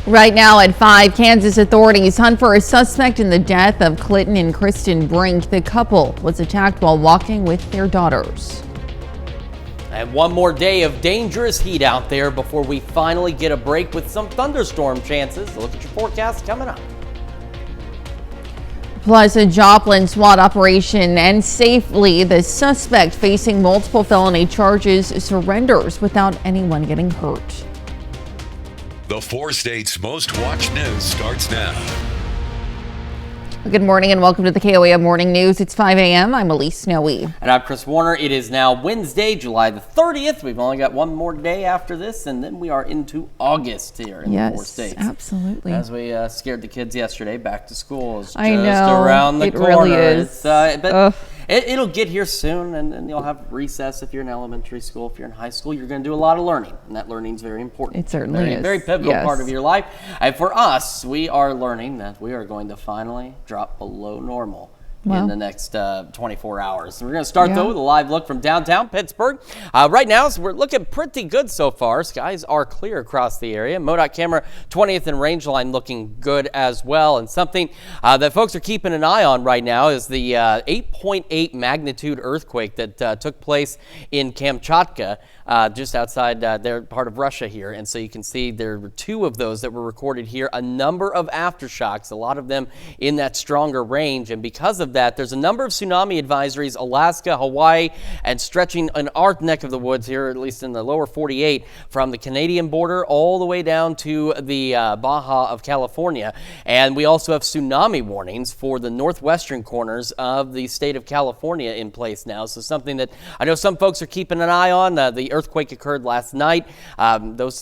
Right now at 5, Kansas authorities hunt for a suspect in the death of Clinton and Kristen Brink. The couple was attacked while walking with their daughters. And one more day of dangerous heat out there before we finally get a break with some thunderstorm chances. Look at your forecast coming up. Plus, a Joplin SWAT operation ends safely. The suspect facing multiple felony charges surrenders without anyone getting hurt. The 4 states' most watched news starts now. Good morning and welcome to the KOAM Morning News. It's 5 a.m. I'm Elise Snowy. And I'm Chris Warner. It is now Wednesday, July the 30th. We've only got one more day after this, and then we are into August here in the 4 states. Yes, absolutely. As we scared the kids yesterday, back to school is just know, around the corner. Really is. But it'll get here soon, and you'll have recess if you're in elementary school. If you're in high school, you're going to do a lot of learning, and that learning is very important. It certainly is. Very pivotal part of your life. And for us, we are learning that we are going to finally drop below normal in the next 24 hours. We're going to start, though, with a live look from downtown Pittsburgh. Right now, so we're looking pretty good so far. Skies are clear across the area. MoDOT camera 20th and Rangeline looking good as well. And something that folks are keeping an eye on right now is the 8.8 magnitude earthquake that took place in Kamchatka, just outside their part of Russia here. And so you can see there were 2 of those that were recorded here. A number of aftershocks, a lot of them in that stronger range. And because of that, there's a number of tsunami advisories, Alaska, Hawaii, and stretching in our neck of the woods here, at least in the lower 48, from the Canadian border all the way down to the Baja of California. And we also have tsunami warnings for the northwestern corners of the state of California in place now. So something that I know some folks are keeping an eye on. The earthquake occurred last night.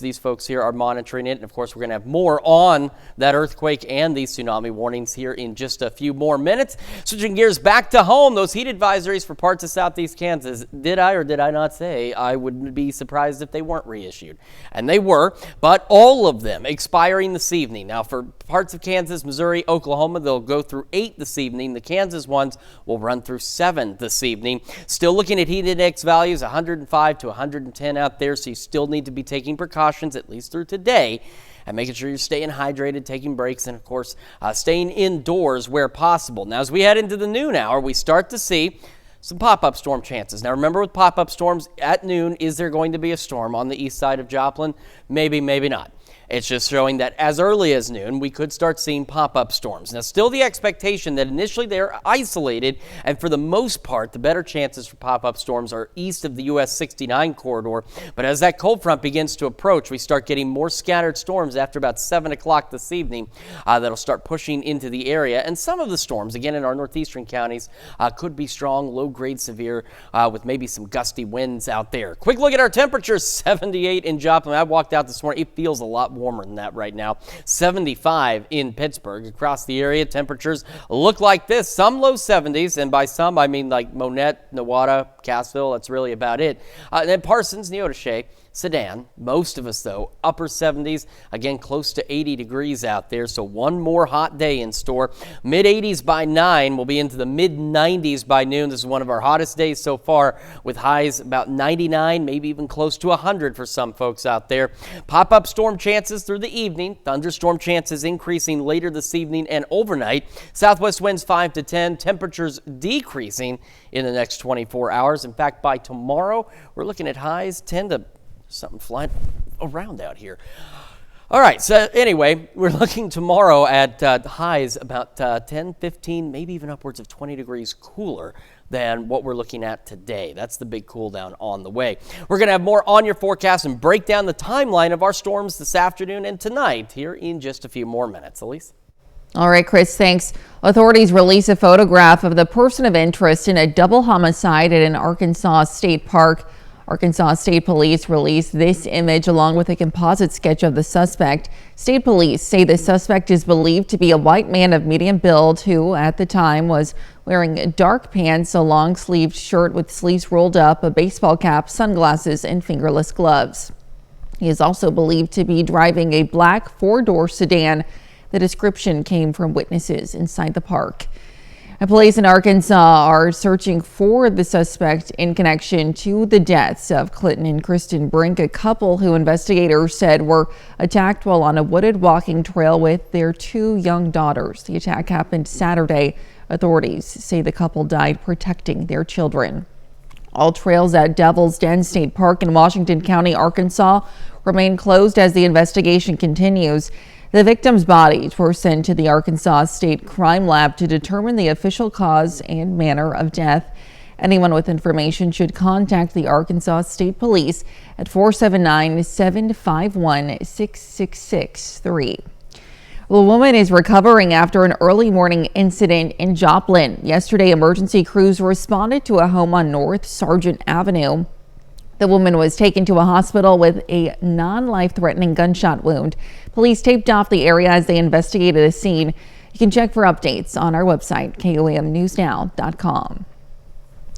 These folks here are monitoring it. And of course, we're going to have more on that earthquake and these tsunami warnings here in just a few more minutes. Switching gears back to home, those heat advisories for parts of southeast Kansas, did I or did I not say I would be surprised if they weren't reissued? And they were, but all of them expiring this evening. Now, for parts of Kansas, Missouri, Oklahoma, they'll go through 8 this evening. The Kansas ones will run through 7 this evening. Still looking at heat index values, 105 to 110 out there, so you still need to be taking precautions, at least through today, and making sure you're staying hydrated, taking breaks, and of course, staying indoors where possible. Now, as we head into the noon hour, we start to see some pop-up storm chances. Now, remember with pop-up storms at noon, is there going to be a storm on the east side of Joplin? Maybe, maybe not. It's just showing that as early as noon, we could start seeing pop-up storms. Now, still the expectation that initially they're isolated, and for the most part, the better chances for pop-up storms are east of the US 69 corridor. But as that cold front begins to approach, we start getting more scattered storms after about 7 o'clock this evening that'll start pushing into the area. And some of the storms, again in our northeastern counties, could be strong, low-grade severe, with maybe some gusty winds out there. Quick look at our temperatures, 78 in Joplin. I walked out this morning. It feels a lot warmer than that right now. 75 in Pittsburgh. Across the area, temperatures look like this. Some low 70s, and by some, I mean like Monette, Newata, Cassville. That's really about it. And then Parsons, Neodesha, Sedan, most of us though, upper 70s, again close to 80 degrees out there, so one more hot day in store. Mid 80s by 9, we'll be into the mid 90s by noon. This is one of our hottest days so far, with highs about 99, maybe even close to 100 for some folks out there. Pop-up storm chances through the evening, thunderstorm chances increasing later this evening and overnight. Southwest winds 5 to 10, temperatures decreasing in the next 24 hours. In fact, by tomorrow, we're looking at highs 10 to something flying around out here. All right, so anyway, we're looking tomorrow at highs about 10, 15, maybe even upwards of 20 degrees cooler than what we're looking at today. That's the big cool down on the way. We're going to have more on your forecast and break down the timeline of our storms this afternoon and tonight here in just a few more minutes. Elise? All right, Chris, thanks. Authorities release a photograph of the person of interest in a double homicide at an Arkansas state park. Arkansas State Police released this image along with a composite sketch of the suspect. State police say the suspect is believed to be a white man of medium build who, at the time, was wearing dark pants, a long-sleeved shirt with sleeves rolled up, a baseball cap, sunglasses, and fingerless gloves. He is also believed to be driving a black 4-door sedan. The description came from witnesses inside the park. And police in Arkansas are searching for the suspect in connection to the deaths of Clinton and Kristen Brink, a couple who investigators said were attacked while on a wooded walking trail with their 2 young daughters. The attack happened Saturday. Authorities say the couple died protecting their children. All trails at Devil's Den State Park in Washington County, Arkansas, remain closed as the investigation continues. The victims' bodies were sent to the Arkansas State Crime Lab to determine the official cause and manner of death. Anyone with information should contact the Arkansas State Police at 479-751-6663. Well, a woman is recovering after an early morning incident in Joplin. Yesterday, emergency crews responded to a home on North Sargent Avenue. The woman was taken to a hospital with a non-life-threatening gunshot wound. Police taped off the area as they investigated the scene. You can check for updates on our website, KOAMnewsnow.com.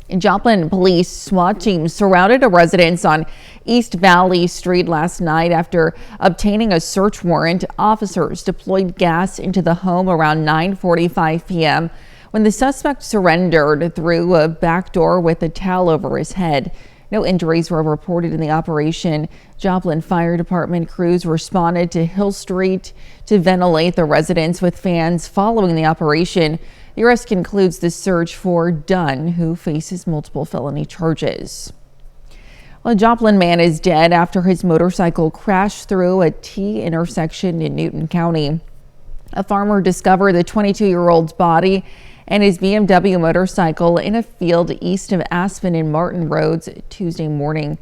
In Joplin, police SWAT teams surrounded a residence on East Valley Street last night after obtaining a search warrant. Officers deployed gas into the home around 9:45 p.m. when the suspect surrendered through a back door with a towel over his head. No injuries were reported in the operation. Joplin Fire Department crews responded to Hill Street to ventilate the residence with fans following the operation. The arrest concludes the search for Dunn, who faces multiple felony charges. Well, a Joplin man is dead after his motorcycle crashed through a T intersection in Newton County. A farmer discovered the 22-year-old's body and his BMW motorcycle in a field east of Aspen and Martin Roads Tuesday morning.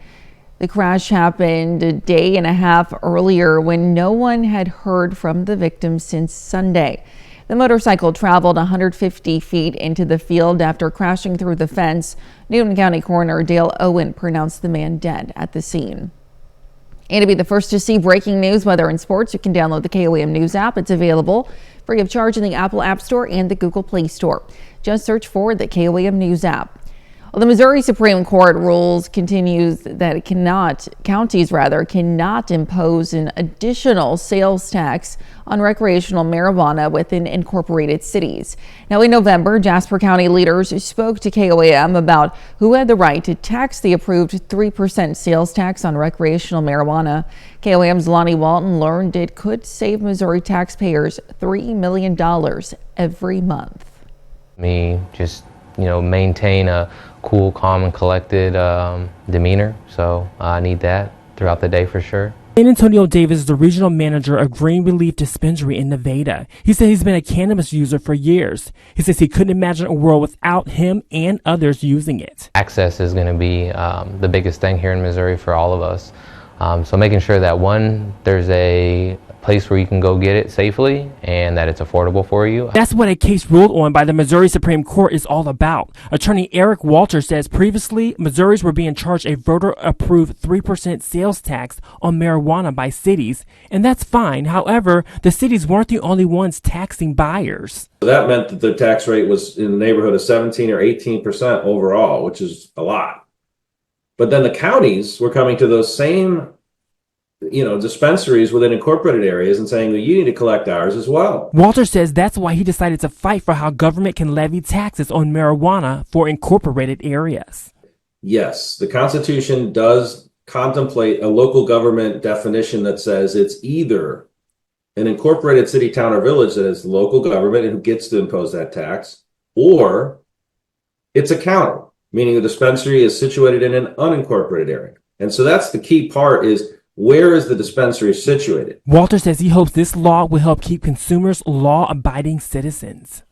The crash happened a day and a half earlier when no one had heard from the victim since Sunday. The motorcycle traveled 150 feet into the field after crashing through the fence. Newton County Coroner Dale Owen pronounced the man dead at the scene. And to be the first to see breaking news, weather, and sports, you can download the KOAM News app. It's available free of charge in the Apple App Store and the Google Play Store. Just search for the KOAM News app. Well, the Missouri Supreme Court continues that counties cannot impose an additional sales tax on recreational marijuana within incorporated cities. Now, in November, Jasper County leaders spoke to KOAM about who had the right to tax the approved 3% sales tax on recreational marijuana. KOAM's Lonnie Walton learned it could save Missouri taxpayers $3 million every month. Maintain a cool, calm, and collected demeanor. So I need that throughout the day for sure. San Antonio Davis is the regional manager of Green Relief Dispensary in Nevada. He said he's been a cannabis user for years. He says he couldn't imagine a world without him and others using it. Access is going to be the biggest thing here in Missouri for all of us. So making sure that there's a place where you can go get it safely and that it's affordable for you. That's what a case ruled on by the Missouri Supreme Court is all about. Attorney Eric Walter says previously Missouris were being charged a voter-approved 3% sales tax on marijuana by cities, and that's fine. However, the cities weren't the only ones taxing buyers. That meant that the tax rate was in the neighborhood of 17 or 18% overall, which is a lot. But then the counties were coming to those same dispensaries within incorporated areas and saying that you need to collect ours as well. Walter says that's why he decided to fight for how government can levy taxes on marijuana for incorporated areas. Yes, the Constitution does contemplate a local government definition that says it's either an incorporated city, town, or village that is local government and who gets to impose that tax, or it's a county, meaning the dispensary is situated in an unincorporated area. And so that's the key part, is where is the dispensary situated? Walter says he hopes this law will help keep consumers law-abiding citizens.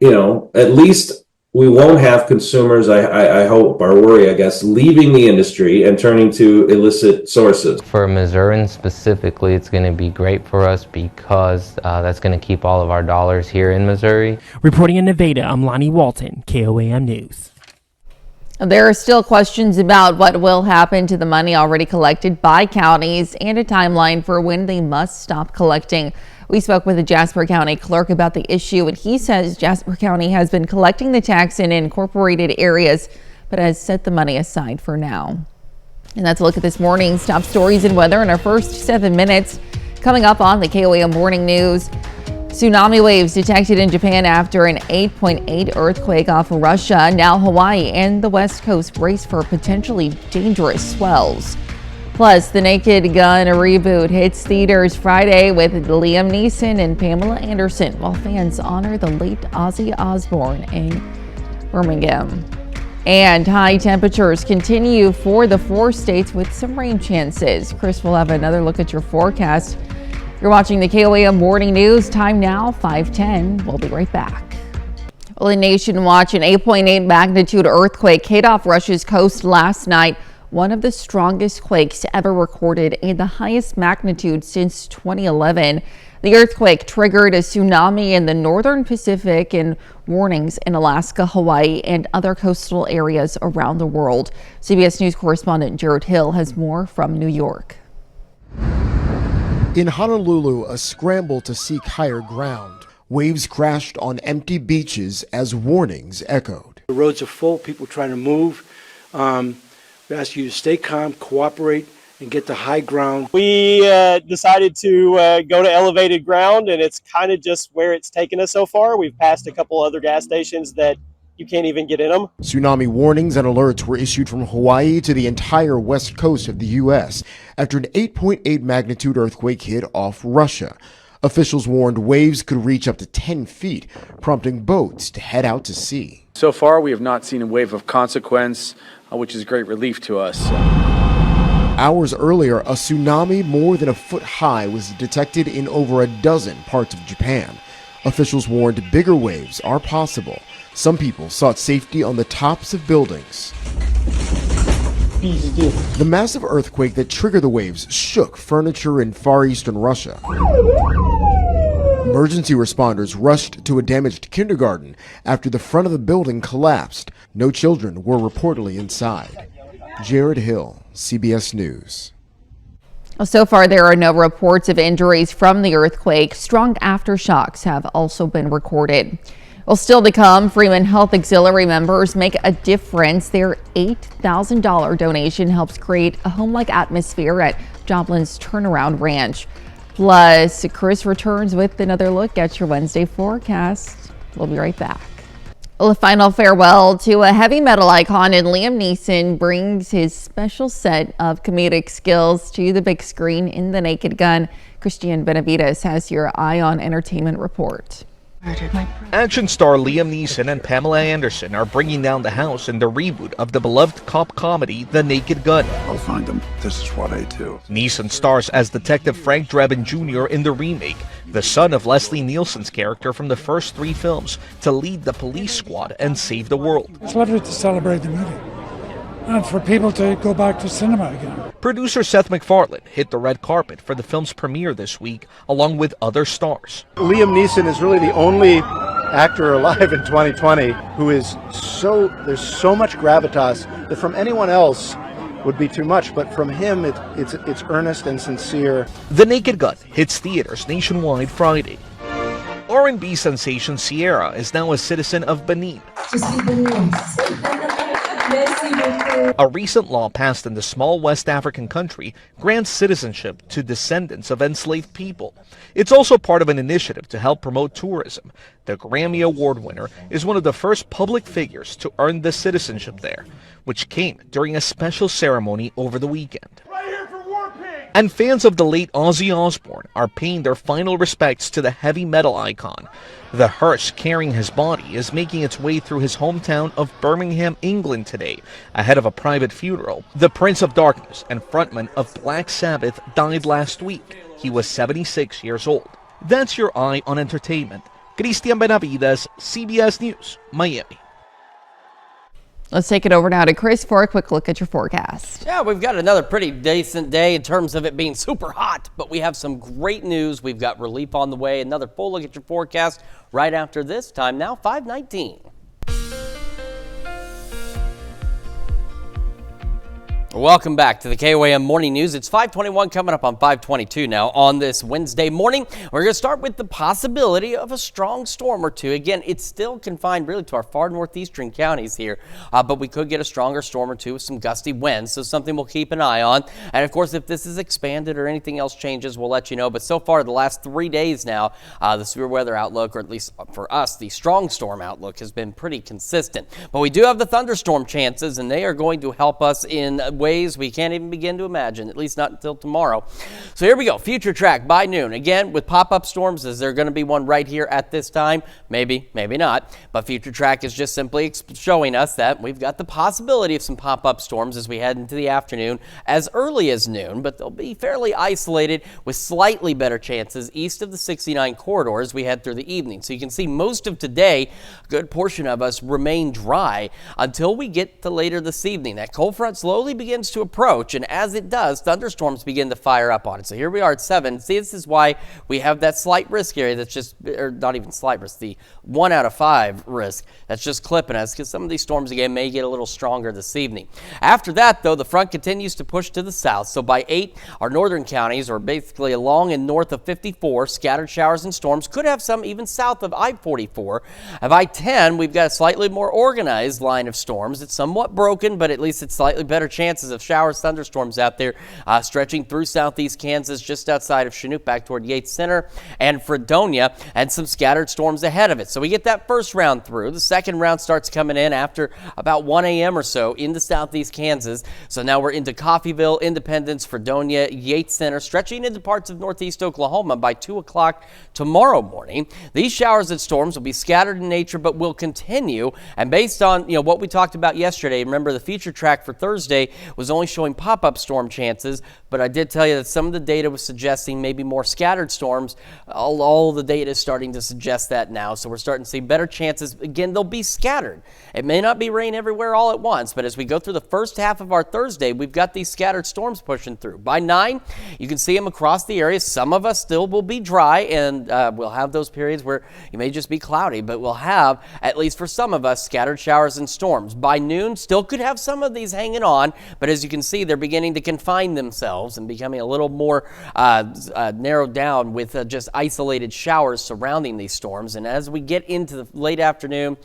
At least we won't have consumers, I hope, or worry, I guess, leaving the industry and turning to illicit sources. For Missourians specifically, it's going to be great for us because that's going to keep all of our dollars here in Missouri. Reporting in Nevada, I'm Lonnie Walton, KOAM News. There are still questions about what will happen to the money already collected by counties and a timeline for when they must stop collecting. We spoke with the Jasper County clerk about the issue, and he says Jasper County has been collecting the tax in incorporated areas, but has set the money aside for now. And that's a look at this morning's top stories and weather in our first 7 minutes. Coming up on the KOAM Morning News. Tsunami waves detected in Japan after an 8.8 earthquake off of Russia. Now Hawaii and the West Coast brace for potentially dangerous swells. Plus, The Naked Gun reboot hits theaters Friday with Liam Neeson and Pamela Anderson while fans honor the late Ozzy Osbourne in Birmingham. And high temperatures continue for the 4 states with some rain chances. Chris will have another look at your forecast. You're watching the KOAM Morning News. Time now, 5:10. We'll be right back. Well, in Nation Watch, an 8.8 magnitude earthquake hit off Russia's coast last night. One of the strongest quakes ever recorded and the highest magnitude since 2011. The earthquake triggered a tsunami in the northern Pacific and warnings in Alaska, Hawaii, and other coastal areas around the world. CBS News correspondent Jared Hill has more from New York. In Honolulu, a scramble to seek higher ground. Waves crashed on empty beaches as warnings echoed. The roads are full, people trying to move. We ask you to stay calm, cooperate, and get to high ground. We decided to go to elevated ground, and it's kind of just where it's taken us so far. We've passed a couple other gas stations that you can't even get in them. Tsunami warnings and alerts were issued from Hawaii to the entire west coast of the U.S. after an 8.8 magnitude earthquake hit off Russia. Officials warned waves could reach up to 10 feet, prompting boats to head out to sea. So far, we have not seen a wave of consequence, which is great relief to us. Hours earlier, a tsunami more than a foot high was detected in over a dozen parts of Japan. Officials warned bigger waves are possible. Some people sought safety on the tops of buildings. The massive earthquake that triggered the waves shook furniture in far eastern Russia. Emergency responders rushed to a damaged kindergarten after the front of the building collapsed. No children were reportedly inside. Jared Hill, CBS News. So far, there are no reports of injuries from the earthquake. Strong aftershocks have also been recorded. Well, still to come, Freeman Health Auxiliary members make a difference. Their $8,000 donation helps create a home-like atmosphere at Joblin's Turnaround Ranch. Plus, Chris returns with another look at your Wednesday forecast. We'll be right back. Well, a final farewell to a heavy metal icon, and Liam Neeson brings his special set of comedic skills to the big screen in The Naked Gun. Christian Benavides has your Eye on Entertainment report. Action star Liam Neeson and Pamela Anderson are bringing down the house in the reboot of the beloved cop comedy The Naked Gun. I'll find them. This is what I do. Neeson stars as Detective Frank Drebin Jr. in the remake, the son of Leslie Nielsen's character from the first 3 films, to lead the police squad and save the world. It's lovely to celebrate the movie and for people to go back to cinema again. Producer Seth MacFarlane hit the red carpet for the film's premiere this week, along with other stars. Liam Neeson is really the only actor alive in 2020 who is there's so much gravitas that from anyone else would be too much, but from him it's earnest and sincere. The Naked Gun hits theaters nationwide Friday. R&B sensation Sierra is now a citizen of Benin. A recent law passed in the small West African country grants citizenship to descendants of enslaved people. It's also part of an initiative to help promote tourism. The Grammy Award winner is one of the first public figures to earn this citizenship there, which came during a special ceremony over the weekend. And fans of the late Ozzy Osbourne are paying their final respects to the heavy metal icon. The hearse carrying his body is making its way through his hometown of Birmingham, England today, ahead of a private funeral. The Prince of Darkness and frontman of Black Sabbath died last week. He was 76 years old. That's your Eye on Entertainment. Christian Benavides, CBS News, Miami. Let's take it over now to Chris for a quick look at your forecast. Yeah, we've got another pretty decent day in terms of it being super hot, but we have some great news. We've got relief on the way. Another full look at your forecast right after this. Time now, 5:19. Welcome back to the KOAM Morning News. It's 5:21 coming up on 5:22 now on this Wednesday morning. We're going to start with the possibility of a strong storm or two. Again, it's still confined really to our far northeastern counties here, but we could get a stronger storm or two with some gusty winds, so something we'll keep an eye on. And of course, if this is expanded or anything else changes, we'll let you know. But so far, the last 3 days now, the severe weather outlook, or at least for us, the strong storm outlook has been pretty consistent. But we do have the thunderstorm chances, and they are going to help us in ways we can't even begin to imagine, at least not until tomorrow. So here we go. Future track by noon. Again, with pop-up storms, is there going to be one right here at this time? Maybe, maybe not. But future track is just simply showing us that we've got the possibility of some pop-up storms as we head into the afternoon as early as noon, but they'll be fairly isolated with slightly better chances east of the 69 corridor as we head through the evening. So you can see most of today, a good portion of us remain dry until we get to later this evening. That cold front slowly begins to approach, and as it does, thunderstorms begin to fire up on it. So here we are at 7. See, this is why we have that slight risk area that's just, or not even slight risk, the 1 out of 5 risk that's just clipping us, because some of these storms again may get a little stronger this evening. After that, though, the front continues to push to the south. So by 8, our northern counties are basically along and north of 54. Scattered showers and storms could have some even south of I-44. At I-10, we've got a slightly more organized line of storms. It's somewhat broken, but at least it's slightly better chances of showers, thunderstorms out there, stretching through southeast Kansas, just outside of Chinook, back toward Yates Center and Fredonia, and some scattered storms ahead of it. So we get that first round through. The second round starts coming in after about 1 a.m. or so into southeast Kansas. So now we're into Coffeyville, Independence, Fredonia, Yates Center, stretching into parts of northeast Oklahoma by 2 o'clock tomorrow morning. These showers and storms will be scattered in nature, but will continue. And based on what we talked about yesterday, remember the future track for Thursday was only showing pop-up storm chances, but I did tell you that some of the data was suggesting maybe more scattered storms. All the data is starting to suggest that now, so we're starting to see better chances. Again, they'll be scattered. It may not be rain everywhere all at once, but as we go through the first half of our Thursday, we've got these scattered storms pushing through. By 9, you can see them across the area. Some of us still will be dry, and we'll have those periods where you may just be cloudy, but we'll have, at least for some of us, scattered showers and storms. By noon, still could have some of these hanging on, but as you can see, they're beginning to confine themselves and becoming a little more narrowed down with just isolated showers surrounding these storms. And as we get into the late afternoon,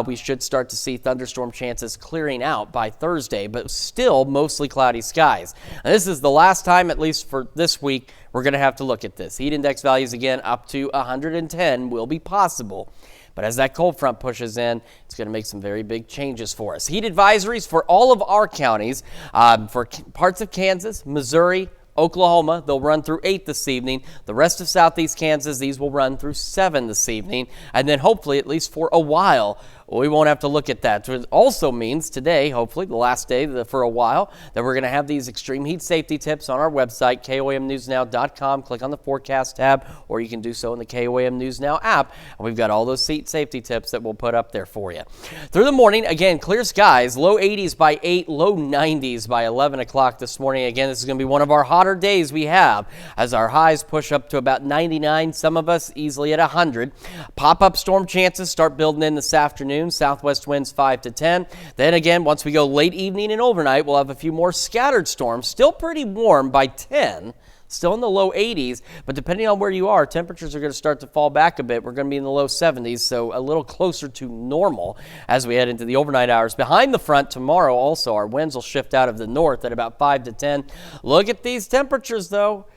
we should start to see thunderstorm chances clearing out by Thursday, but still mostly cloudy skies. And this is the last time, at least for this week, we're going to have to look at this. Heat index values again up to 110 will be possible. But as that cold front pushes in, it's going to make some very big changes for us. Heat advisories for all of our counties, for parts of Kansas, Missouri, Oklahoma, they'll run through 8 this evening. The rest of southeast Kansas, these will run through 7 this evening. And then hopefully, at least for a while, we won't have to look at that. It also means today, hopefully the last day for a while, that we're going to have these extreme heat safety tips on our website, KOAMNewsNow.com. Click on the forecast tab, or you can do so in the KOAM News Now app. And we've got all those heat safety tips that we'll put up there for you. Through the morning, again, clear skies, low 80s by 8, low 90s by 11 o'clock this morning. Again, this is going to be one of our hotter days we have as our highs push up to about 99, some of us easily at 100. Pop-up storm chances start building in this afternoon. Southwest winds 5 to 10. Then again, once we go late evening and overnight, we'll have a few more scattered storms. Still pretty warm by 10. Still in the low 80s, but depending on where you are, temperatures are going to start to fall back a bit. We're going to be in the low 70s, so a little closer to normal as we head into the overnight hours. Behind the front tomorrow also, our winds will shift out of the north at about 5 to 10. Look at these temperatures, though.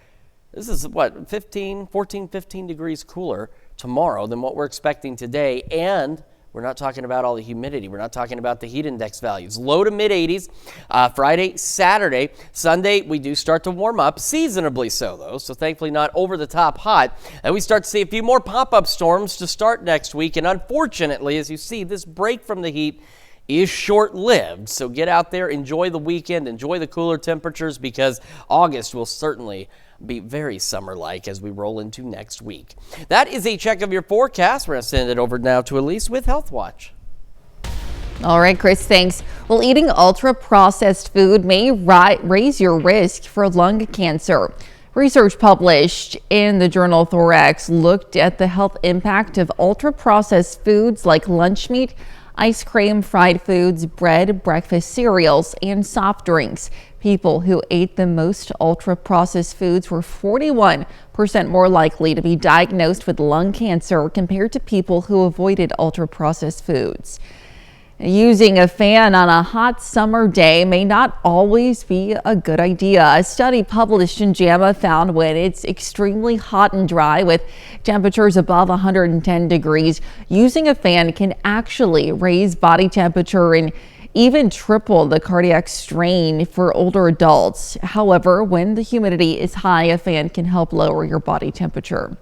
This is, 14, 15 degrees cooler tomorrow than what we're expecting today, and we're not talking about all the humidity. We're not talking about the heat index values. Low to mid 80s Friday, Saturday. Sunday, we do start to warm up, seasonably so, though. So thankfully not over the top hot. And we start to see a few more pop-up storms to start next week. And unfortunately, as you see, this break from the heat is short-lived. So get out there, enjoy the weekend, enjoy the cooler temperatures, because August will certainly be very summer-like as we roll into next week. That is a check of your forecast. We're going to send it over now to Elise with Health Watch. All right, Chris, thanks. Well, eating ultra-processed food may raise your risk for lung cancer. Research published in the journal Thorax looked at the health impact of ultra-processed foods like lunch meat, ice cream, fried foods, bread, breakfast cereals, and soft drinks. People who ate the most ultra-processed foods were 41% more likely to be diagnosed with lung cancer compared to people who avoided ultra-processed foods. Using a fan on a hot summer day may not always be a good idea. A study published in JAMA found when it's extremely hot and dry with temperatures above 110 degrees, using a fan can actually raise body temperature and even triple the cardiac strain for older adults. However, when the humidity is high, a fan can help lower your body temperature.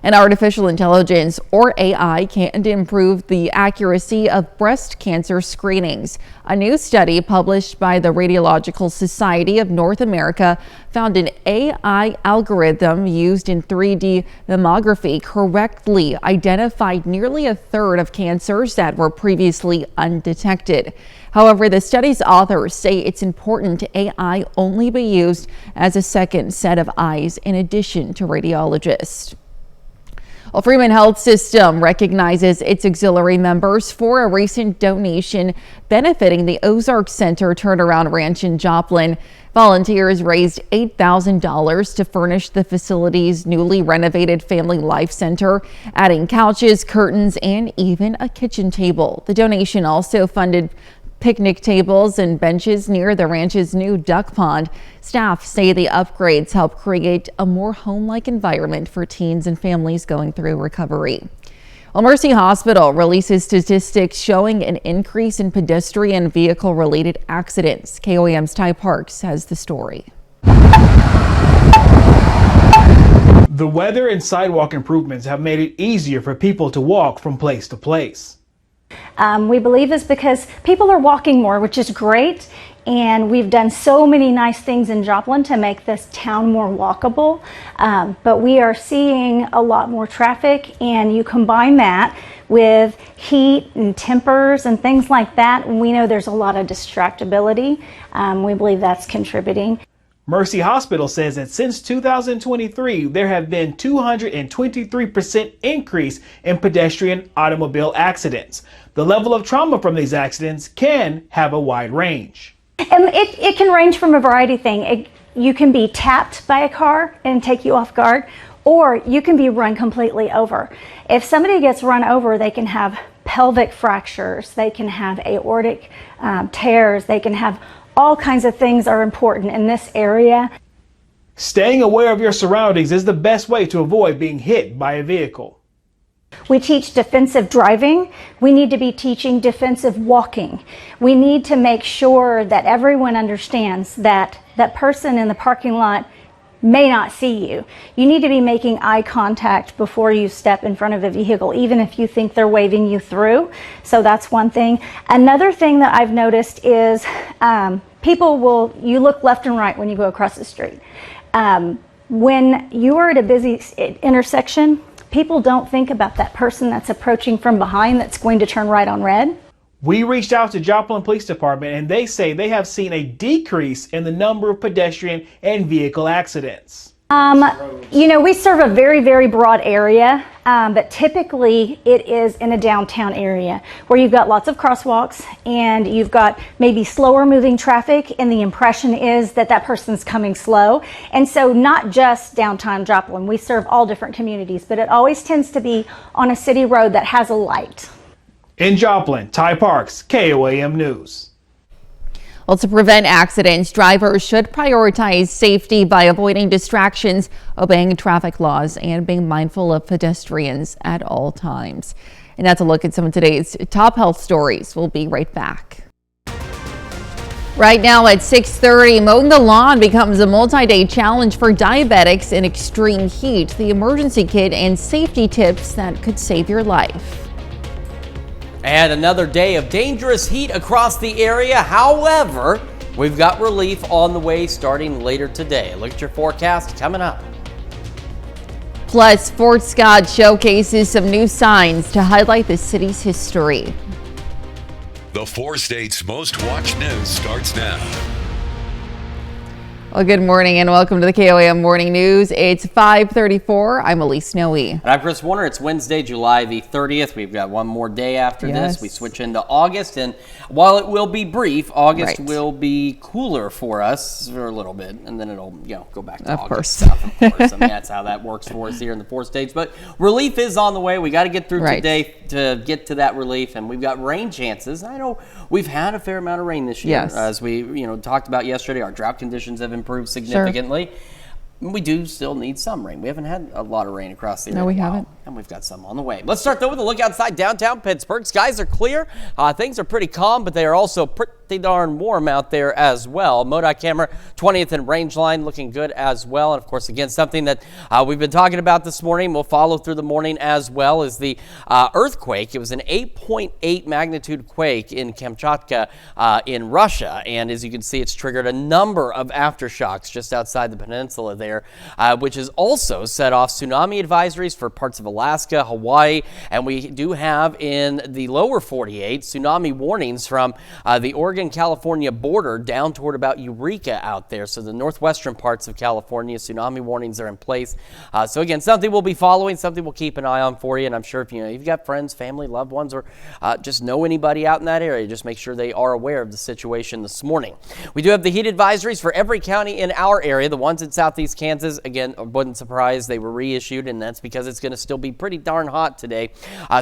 And artificial intelligence, or AI, can improve the accuracy of breast cancer screenings. A new study published by the Radiological Society of North America found an AI algorithm used in 3D mammography correctly identified nearly a third of cancers that were previously undetected. However, the study's authors say it's important AI only be used as a second set of eyes in addition to radiologists. Well, Freeman Health System recognizes its auxiliary members for a recent donation benefiting the Ozark Center Turnaround Ranch in Joplin. Volunteers raised $8,000 to furnish the facility's newly renovated Family Life Center, adding couches, curtains, and even a kitchen table. The donation also funded picnic tables and benches near the ranch's new duck pond. Staff say the upgrades help create a more home-like environment for teens and families going through recovery. Well, Mercy Hospital releases statistics showing an increase in pedestrian vehicle-related accidents. KOAM's Ty Parks has the story. The weather and sidewalk improvements have made it easier for people to walk from place to place. We believe it's because people are walking more, which is great, and we've done so many nice things in Joplin to make this town more walkable, but we are seeing a lot more traffic, and you combine that with heat and tempers and things like that, and we know there's a lot of distractibility. We believe that's contributing. Mercy Hospital says that since 2023, there have been 223% increase in pedestrian automobile accidents. The level of trauma from these accidents can have a wide range. And it can range from a variety of things. You can be tapped by a car and take you off guard, or you can be run completely over. If somebody gets run over, they can have pelvic fractures, they can have aortic tears, they can have all kinds of things are important in this area. Staying aware of your surroundings is the best way to avoid being hit by a vehicle. We teach defensive driving. We need to be teaching defensive walking. We need to make sure that everyone understands that that person in the parking lot may not see you. You need to be making eye contact before you step in front of a vehicle, even if you think they're waving you through. So that's one thing. Another thing that I've noticed is you look left and right when you go across the street. When you are at a busy intersection, people don't think about that person that's approaching from behind that's going to turn right on red. We reached out to Joplin Police Department, and they say they have seen a decrease in the number of pedestrian and vehicle accidents. We serve a very, very broad area, but typically it is in a downtown area where you've got lots of crosswalks and you've got maybe slower moving traffic, and the impression is that that person's coming slow. And so not just downtown Joplin, we serve all different communities, but it always tends to be on a city road that has a light. In Joplin, Ty Parks, KOAM News. Well, to prevent accidents, drivers should prioritize safety by avoiding distractions, obeying traffic laws, and being mindful of pedestrians at all times. And that's a look at some of today's top health stories. We'll be right back. Right now at 6:30, mowing the lawn becomes a multi-day challenge for diabetics in extreme heat. The emergency kit and safety tips that could save your life. And another day of dangerous heat across the area. However, we've got relief on the way starting later today. Look at your forecast coming up. Plus, Fort Scott showcases some new signs to highlight the city's history. The 4 states' most watched news starts now. Well, good morning and welcome to the KOAM Morning News. It's 5:34. I'm Elise Snowy. And I'm Chris Warner. It's Wednesday, July the 30th. We've got one more day after this. We switch into August, and while it will be brief, August will be cooler for us for a little bit, and then it'll go back to August stuff, of course. I mean, that's how that works for us here in the 4 states. But relief is on the way. We got to get through today to get to that relief, and we've got rain chances. I know we've had a fair amount of rain this year, as we talked about yesterday. Our drought conditions have improved significantly. We do still need some rain. We haven't had a lot of rain across the area. No, we haven't. And we've got some on the way. Let's start though with a look outside downtown Pittsburgh. Skies are clear. Things are pretty calm, but they are also pretty darn warm out there as well. MoDOT camera 20th and Rangeline looking good as well. And of course, again, something that we've been talking about this morning, we'll follow through the morning as well, is the earthquake. It was an 8.8 magnitude quake in Kamchatka in Russia. And as you can see, it's triggered a number of aftershocks just outside the peninsula there, which has also set off tsunami advisories for parts of Alaska, Hawaii, and we do have in the lower 48 tsunami warnings from the Oregon-California border down toward about Eureka out there. So the northwestern parts of California, tsunami warnings are in place. So again, something we'll be following, something we'll keep an eye on for you. And I'm sure if you've got friends, family, loved ones, or just know anybody out in that area, just make sure they are aware of the situation this morning. We do have the heat advisories for every county in our area. The ones in southeast Kansas, again, wasn't surprised they were reissued, and that's because it's going to still be pretty darn hot today.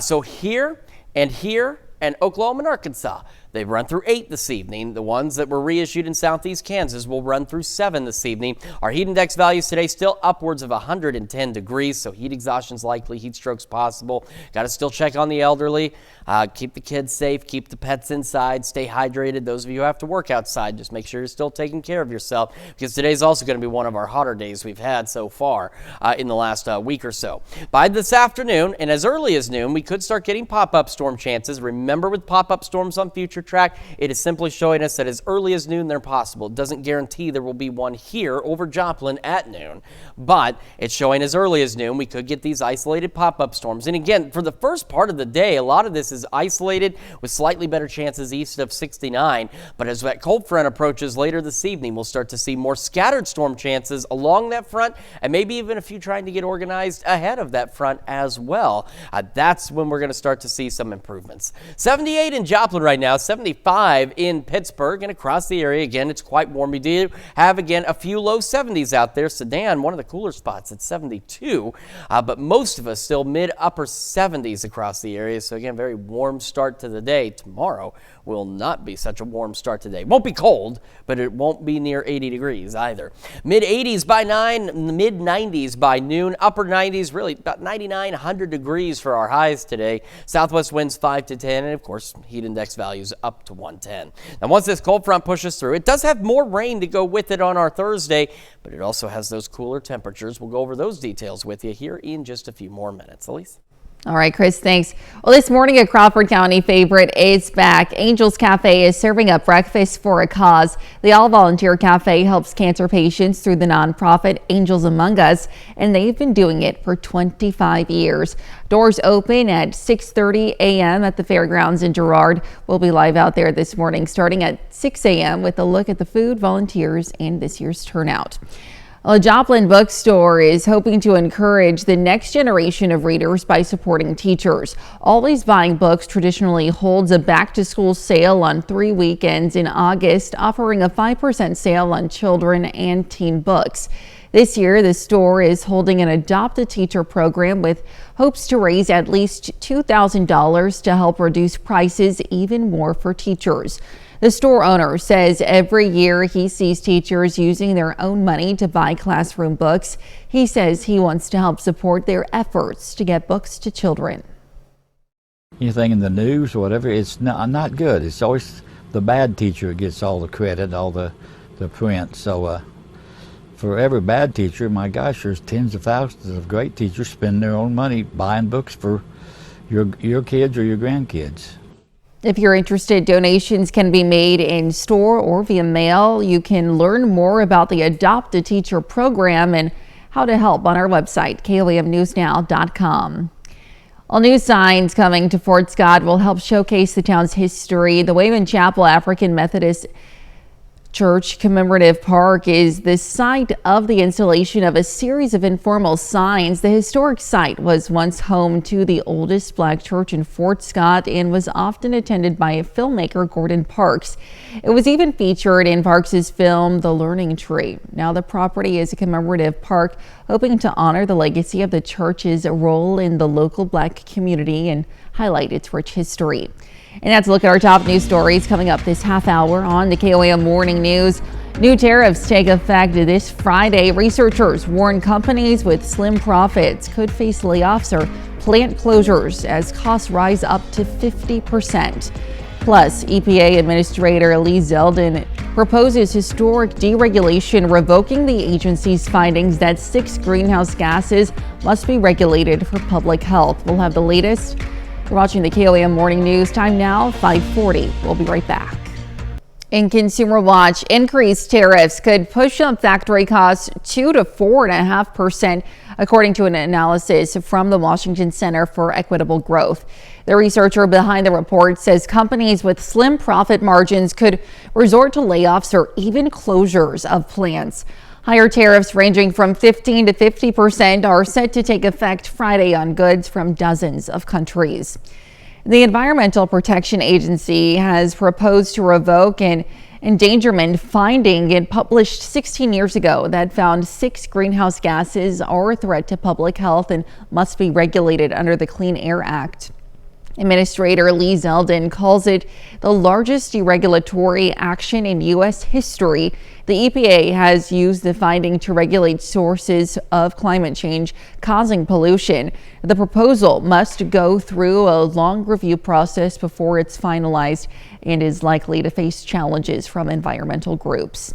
So here and Oklahoma and Arkansas, they've run through 8 this evening. The ones that were reissued in southeast Kansas will run through 7 this evening. Our heat index values today still upwards of 110 degrees, so heat exhaustion's likely, heat strokes possible. Got to still check on the elderly. Keep the kids safe, keep the pets inside, stay hydrated. Those of you who have to work outside, just make sure you're still taking care of yourself, because today's also going to be one of our hotter days we've had so far in the last week or so. By this afternoon and as early as noon, we could start getting pop-up storm chances. Remember, with pop-up storms on future track, it is simply showing us that as early as noon they're possible. It doesn't guarantee there will be one here over Joplin at noon, but it's showing as early as noon we could get these isolated pop-up storms. And again, for the first part of the day, a lot of this is isolated with slightly better chances east of 69, but as that cold front approaches later this evening, we'll start to see more scattered storm chances along that front, and maybe even a few trying to get organized ahead of that front as well. That's when we're going to start to see some improvements. 78 in Joplin right now, 75 in Pittsburgh, and across the area, again, it's quite warm. We do have, again, a few low 70s out there. Sedan, one of the cooler spots at 72, but most of us still mid-upper 70s across the area. So again, very warm start to the day. Tomorrow will not be such a warm start today. Won't be cold, but it won't be near 80 degrees either. Mid-80s by 9, mid-90s by noon, upper 90s, really about 99, 100 degrees for our highs today. Southwest winds 5 to 10, and of course, heat index values up to 110. Now, once this cold front pushes through, it does have more rain to go with it on our Thursday, but it also has those cooler temperatures. We'll go over those details with you here in just a few more minutes. Elise? All right, Chris, thanks. Well, this morning, a Crawford County favorite is back. Angel's Cafe is serving up breakfast for a cause. The all-volunteer cafe helps cancer patients through the nonprofit Angels Among Us, and they've been doing it for 25 years. Doors open at 6:30 a.m. at the fairgrounds in Girard. We'll be live out there this morning starting at 6 a.m. with a look at the food, volunteers, and this year's turnout. A Joplin bookstore is hoping to encourage the next generation of readers by supporting teachers. Always Buying Books traditionally holds a back-to-school sale on 3 weekends in August, offering a 5% sale on children and teen books. This year, the store is holding an Adopt a Teacher program with hopes to raise at least $2,000 to help reduce prices even more for teachers. The store owner says every year he sees teachers using their own money to buy classroom books. He says he wants to help support their efforts to get books to children. Anything in the news or whatever, it's not good. It's always the bad teacher that gets all the credit, all the print. So for every bad teacher, my gosh, there's tens of thousands of great teachers spending their own money buying books for your kids or your grandkids. If you're interested, donations can be made in store or via mail. You can learn more about the Adopt a Teacher program and how to help on our website, KOAMnewsnow.com. All new signs coming to Fort Scott will help showcase the town's history. The Wayman Chapel African Methodist Church Commemorative Park is the site of the installation of a series of informal signs. The historic site was once home to the oldest black church in Fort Scott and was often attended by filmmaker Gordon Parks. It was even featured in Parks' film The Learning Tree. Now the property is a commemorative park hoping to honor the legacy of the church's role in the local black community and highlight its rich history. And that's a look at our top news stories coming up this half hour on the KOAM Morning News. New tariffs take effect this Friday. Researchers warn companies with slim profits could face layoffs or plant closures as costs rise up to 50%. Plus, EPA Administrator Lee Zeldin proposes historic deregulation, revoking the agency's findings that 6 greenhouse gases must be regulated for public health. We'll have the latest. You're watching the KOAM Morning News. Time now, 5:40. We'll be right back. In Consumer Watch, increased tariffs could push up factory costs 2 to 4.5%, according to an analysis from the Washington Center for Equitable Growth. The researcher behind the report says companies with slim profit margins could resort to layoffs or even closures of plants. Higher tariffs ranging from 15 to 50% are set to take effect Friday on goods from dozens of countries. The Environmental Protection Agency has proposed to revoke an endangerment finding it published 16 years ago that found 6 greenhouse gases are a threat to public health and must be regulated under the Clean Air Act. Administrator Lee Zeldin calls it the largest deregulatory action in U.S. history. The EPA has used the finding to regulate sources of climate change causing pollution. The proposal must go through a long review process before it's finalized and is likely to face challenges from environmental groups.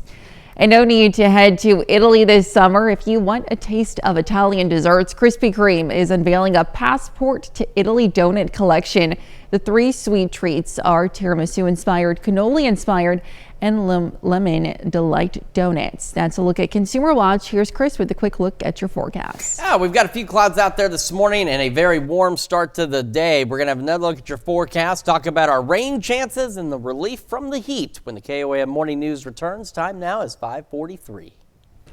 And no need to head to Italy this summer if you want a taste of Italian desserts. Krispy Kreme is unveiling a Passport to Italy donut collection. The 3 sweet treats are tiramisu-inspired, cannoli-inspired, and lemon delight donuts. That's a look at Consumer Watch. Here's Chris with a quick look at your forecast. Yeah, we've got a few clouds out there this morning and a very warm start to the day. We're going to have another look at your forecast, talk about our rain chances and the relief from the heat when the KOAM Morning News returns. Time now is 5:43.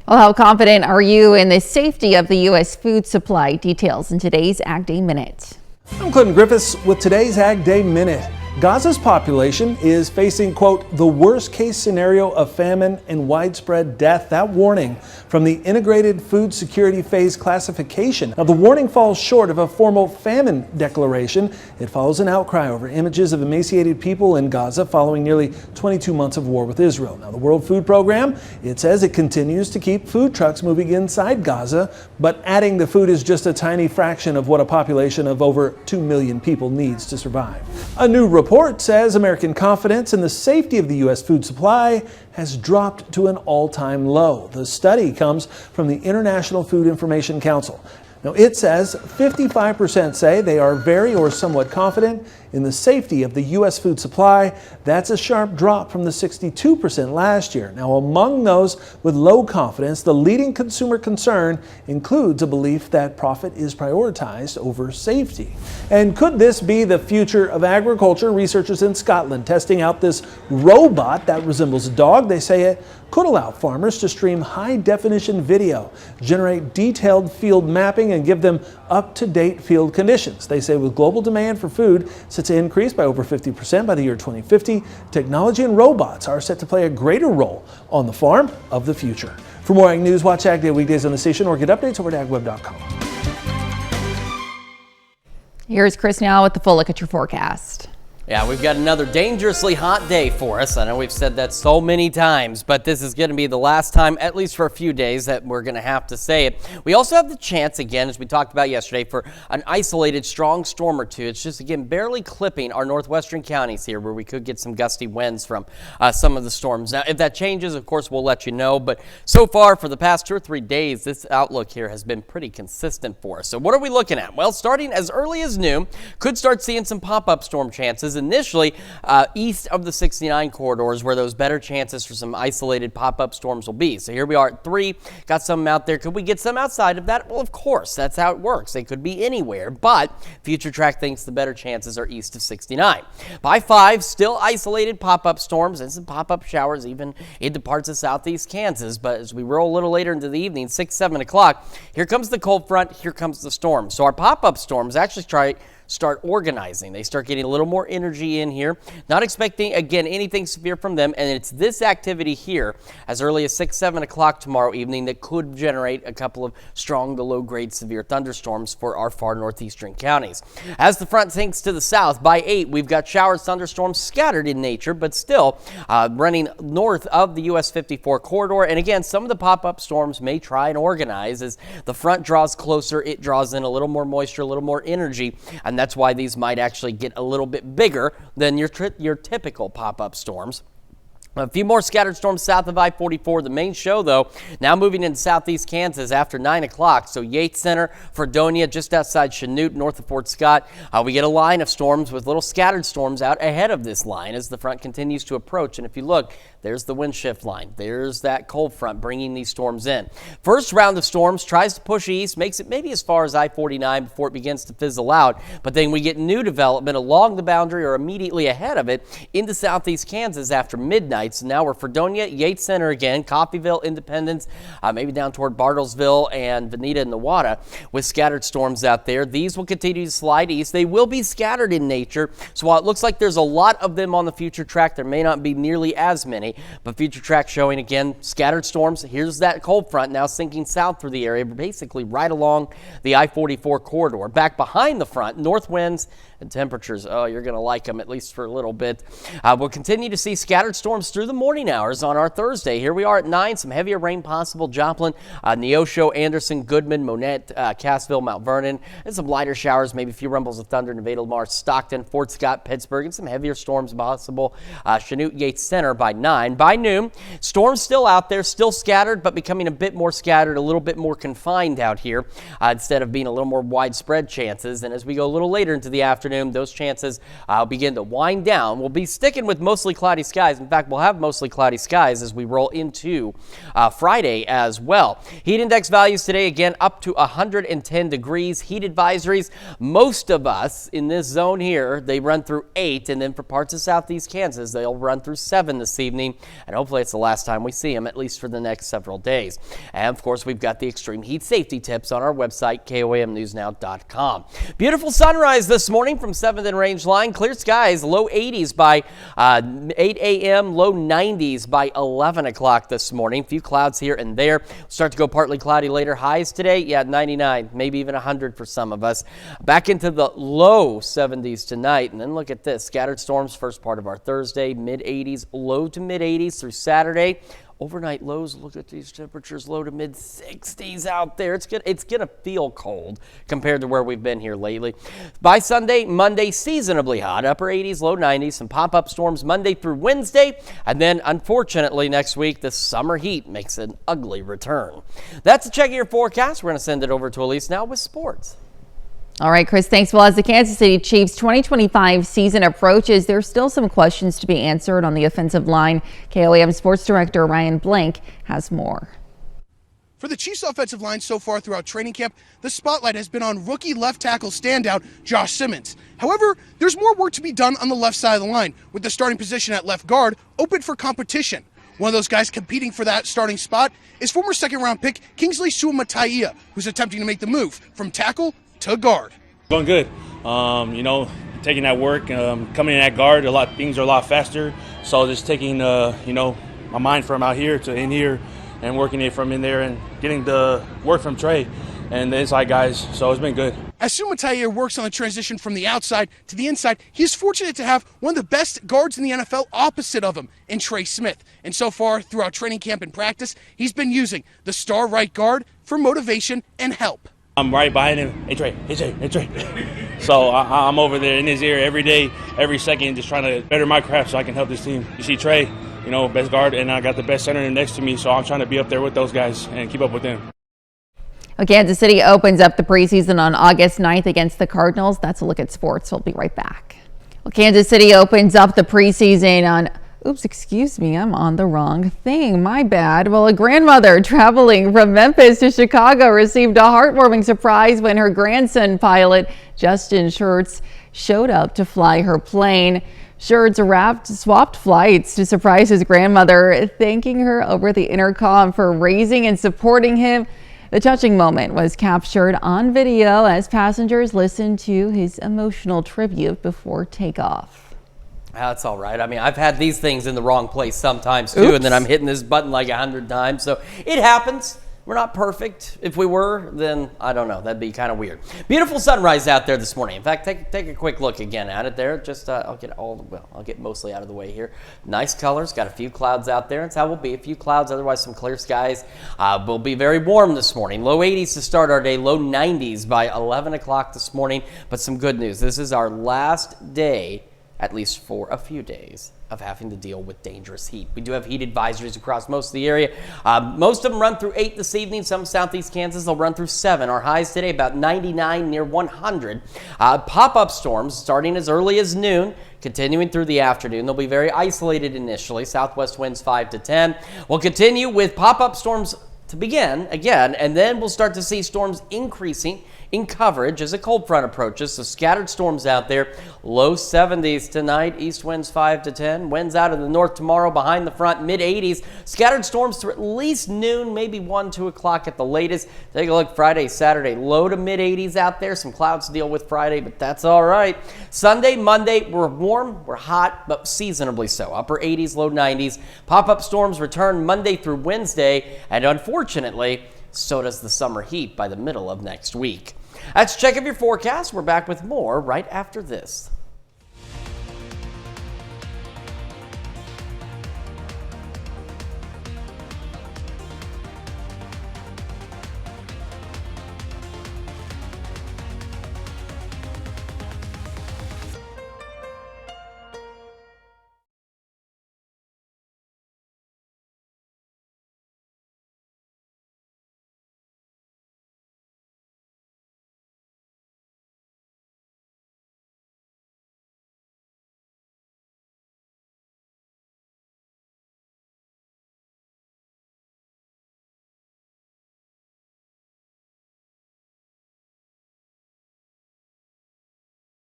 Well, how confident are you in the safety of the U.S. food supply? Details in today's Ag Day Minute. I'm Clinton Griffiths with today's Ag Day Minute. Gaza's population is facing, quote, the worst case scenario of famine and widespread death. That warning from the Integrated Food Security Phase classification. Now, the warning falls short of a formal famine declaration. It follows an outcry over images of emaciated people in Gaza following nearly 22 months of war with Israel. Now, the World Food Program, it says it continues to keep food trucks moving inside Gaza, but adding the food is just a tiny fraction of what a population of over 2 million people needs to survive. A new report says American confidence in the safety of the U.S. food supply has dropped to an all-time low. The study comes from the International Food Information Council. Now, it says 55% say they are very or somewhat confident in the safety of the U.S. food supply. That's a sharp drop from the 62% last year. Now, among those with low confidence, the leading consumer concern includes a belief that profit is prioritized over safety. And could this be the future of agriculture? Researchers in Scotland testing out this robot that resembles a dog. They say it could allow farmers to stream high-definition video, generate detailed field mapping, and give them up-to-date field conditions. They say with global demand for food set to increase by over 50% by the year 2050, technology and robots are set to play a greater role on the farm of the future. For more Ag News, watch Ag Day weekdays on the station or get updates over at agweb.com. Here's Chris now with the full look at your forecast. Yeah, we've got another dangerously hot day for us. I know we've said that so many times, but this is going to be the last time, at least for a few days, that we're going to have to say it. We also have the chance, again, as we talked about yesterday, for an isolated strong storm or two. It's just, again, barely clipping our northwestern counties here where we could get some gusty winds from some of the storms. Now, if that changes, of course, we'll let you know. But so far, for the past 2 or 3 days, this outlook here has been pretty consistent for us. So what are we looking at? Well, starting as early as noon, could start seeing some pop-up storm chances initially east of the 69 corridors where those better chances for some isolated pop-up storms will be. So here we are at 3, got some out there. Could we get some outside of that? Well, of course, that's how it works. They could be anywhere, but Future Track thinks the better chances are east of 69. By 5, still isolated pop-up storms and some pop-up showers even into parts of southeast Kansas. But as we roll a little later into the evening, 6, 7 o'clock, here comes the cold front, here comes the storm. So our pop-up storms actually start organizing. They start getting a little more energy in here. Not expecting, again, anything severe from them. And it's this activity here as early as 6, 7 o'clock tomorrow evening that could generate a couple of strong to low grade severe thunderstorms for our far northeastern counties. As the front sinks to the south, by 8, we've got showers, thunderstorms scattered in nature, but still running north of the US 54 corridor. And again, some of the pop-up storms may try and organize as the front draws closer. It draws in a little more moisture, a little more energy, and that's why these might actually get a little bit bigger than your typical pop-up storms. A few more scattered storms south of I-44. The main show, though, now moving into southeast Kansas after 9 o'clock. So Yates Center, Fredonia, just outside Chanute, north of Fort Scott. We get a line of storms with little scattered storms out ahead of this line as the front continues to approach. And if you look, there's the wind shift line. There's that cold front bringing these storms in. First round of storms tries to push east, makes it maybe as far as I-49 before it begins to fizzle out. But then we get new development along the boundary or immediately ahead of it into southeast Kansas after midnight. So now we're Fredonia, Yates Center again, Coffeyville, Independence, maybe down toward Bartlesville and Veneta and Newata with scattered storms out there. These will continue to slide east. They will be scattered in nature. So while it looks like there's a lot of them on the Future Track, there may not be nearly as many. But Future Track showing again scattered storms. Here's that cold front now sinking south through the area, basically right along the I-44 corridor. Back behind the front, north winds and temperatures. Oh, you're going to like them at least for a little bit. We'll continue to see scattered storms through the morning hours on our Thursday. Here we are at 9. Some heavier rain possible. Joplin, Neosho, Anderson, Goodman, Monette, Cassville, Mount Vernon, and some lighter showers. Maybe a few rumbles of thunder in Nevada, Lamar, Stockton, Fort Scott, Pittsburgh, and some heavier storms possible. Chanute, Yates Center by 9. By noon, storms still out there, still scattered, but becoming a bit more scattered, a little bit more confined out here instead of being a little more widespread chances. And as we go a little later into the afternoon, those chances begin to wind down. We'll be sticking with mostly cloudy skies. In fact, we'll have mostly cloudy skies as we roll into Friday as well. Heat index values today, again, up to 110 degrees. Heat advisories, most of us in this zone here, they run through 8, and then for parts of southeast Kansas, they'll run through 7 this evening, and hopefully it's the last time we see them, at least for the next several days. And of course, we've got the extreme heat safety tips on our website, KOAMNewsNow.com. Beautiful sunrise this morning from 7th and Range Line. Clear skies, low 80s by 8 a.m., low 90s by 11 o'clock this morning. Few clouds here and there. Start to go partly cloudy later. Highs today, 99, maybe even 100 for some of us. Back into the low 70s tonight. And then look at this. Scattered storms first part of our Thursday, mid 80s, low to mid 80s through Saturday. Overnight lows, look at these temperatures, low to mid 60s out there. It's gonna feel cold compared to where we've been here lately. By Sunday, Monday, seasonably hot, upper 80s, low 90s, some pop-up storms Monday through Wednesday. And then, unfortunately, next week, the summer heat makes an ugly return. That's a check of your forecast. We're gonna send it over to Elise now with sports. All right, Chris, thanks. Well, as the Kansas City Chiefs 2025 season approaches, there's still some questions to be answered on the offensive line. KOAM Sports Director Ryan Blank has more. For the Chiefs offensive line so far throughout training camp, the spotlight has been on rookie left tackle standout Josh Simmons. However, there's more work to be done on the left side of the line, with the starting position at left guard open for competition. One of those guys competing for that starting spot is former second-round pick Kingsley Suamataia, who's attempting to make the move from tackle to guard. Going good. Taking that work, coming in at guard, things are a lot faster. So just taking, my mind from out here to in here and working it from in there and getting the work from Trey and the inside guys. So it's been good. As Suamataia works on the transition from the outside to the inside, he's fortunate to have one of the best guards in the NFL opposite of him in Trey Smith. And so far throughout training camp and practice, he's been using the star right guard for motivation and help. I'm right behind him. Hey Trey. So I'm over there in his ear every day, every second, just trying to better my craft so I can help this team. You see Trey, best guard, and I got the best center next to me, so I'm trying to be up there with those guys and keep up with them. Kansas City opens up the preseason on August 9th against the Cardinals. That's a look at sports. We'll be right back. Well, Kansas City opens up the preseason on, oops, excuse me, I'm on the wrong thing. My bad. Well, a grandmother traveling from Memphis to Chicago received a heartwarming surprise when her grandson pilot, Justin Schertz, showed up to fly her plane. Schertz swapped flights to surprise his grandmother, thanking her over the intercom for raising and supporting him. The touching moment was captured on video as passengers listened to his emotional tribute before takeoff. That's all right. I mean, I've had these things in the wrong place sometimes too, and then I'm hitting this button like 100 times. So it happens. We're not perfect. If we were, then I don't know. That'd be kind of weird. Beautiful sunrise out there this morning. In fact, take a quick look again at it there. Just I'll get mostly out of the way here. Nice colors. Got a few clouds out there. That's how we'll be. A few clouds. Otherwise, some clear skies. We'll be very warm this morning. Low 80s to start our day. Low 90s by 11 o'clock this morning. But some good news. This is our last day, at least for a few days, of having to deal with dangerous heat. We do have heat advisories across most of the area. Most of them run through 8 this evening. Some southeast Kansas, they'll run through 7. Our highs today about 99, near 100. Pop-up storms starting as early as noon, continuing through the afternoon. They'll be very isolated initially. Southwest winds 5 to 10. We'll continue with pop-up storms to begin again, and then we'll start to see storms increasing in coverage as a cold front approaches. So scattered storms out there. Low 70s tonight. East winds 5 to 10. Winds out of the north tomorrow behind the front. Mid 80s. Scattered storms through at least noon, maybe 1, 2 o'clock at the latest. Take a look Friday, Saturday. Low to mid 80s out there. Some clouds to deal with Friday, but that's all right. Sunday, Monday, we're warm, we're hot, but seasonably so. Upper 80s, low 90s. Pop-up storms return Monday through Wednesday, and unfortunately, so does the summer heat by the middle of next week. That's a check of your forecast. We're back with more right after this.